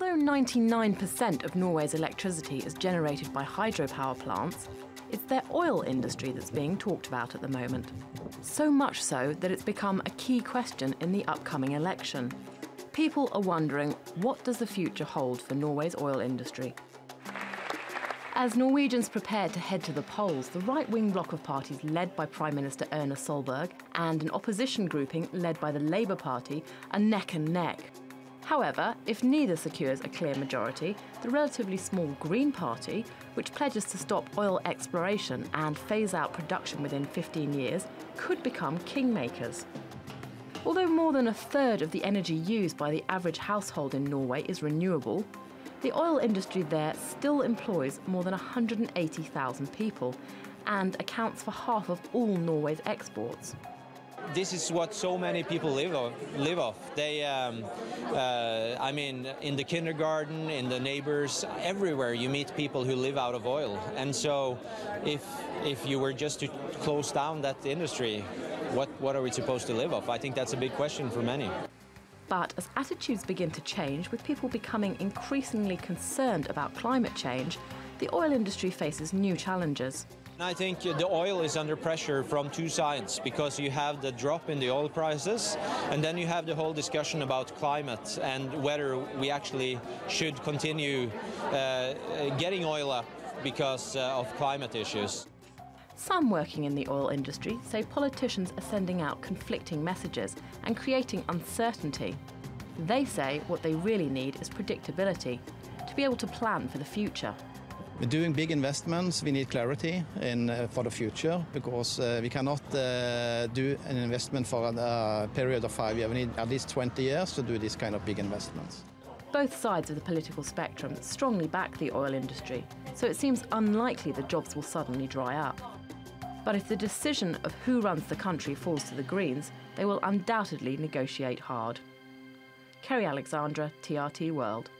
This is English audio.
Although 99% of Norway's electricity is generated by hydropower plants, it's their oil industry that's being talked about at the moment. So much so that it's become a key question in the upcoming election. People are wondering, what does the future hold for Norway's oil industry? As Norwegians prepare to head to the polls, the right-wing bloc of parties led by Prime Minister Erna Solberg and an opposition grouping led by the Labour Party are neck and neck. However, if neither secures a clear majority, the relatively small Green Party, which pledges to stop oil exploration and phase out production within 15 years, could become kingmakers. Although more than a third of the energy used by the average household in Norway is renewable, the oil industry there still employs more than 180,000 people and accounts for half of all Norway's exports. This is what so many people live off. They, I mean, in the kindergarten, in the neighbors, everywhere you meet people who live out of oil. And so if you were just to close down that industry, what are we supposed to live off? I think that's a big question for many. But as attitudes begin to change, with people becoming increasingly concerned about climate change, the oil industry faces new challenges. I think the oil is under pressure from two sides, because you have the drop in the oil prices, and then you have the whole discussion about climate and whether we actually should continue getting oil up because of climate issues. Some working in the oil industry say politicians are sending out conflicting messages and creating uncertainty. They say what they really need is predictability, to be able to plan for the future. We're doing big investments. We need clarity for the future, because we cannot do an investment for a period of 5 years. We need at least 20 years to do these kind of big investments. Both sides of the political spectrum strongly back the oil industry, so it seems unlikely the jobs will suddenly dry up. But if the decision of who runs the country falls to the Greens, they will undoubtedly negotiate hard. Kerry Alexandra, TRT World.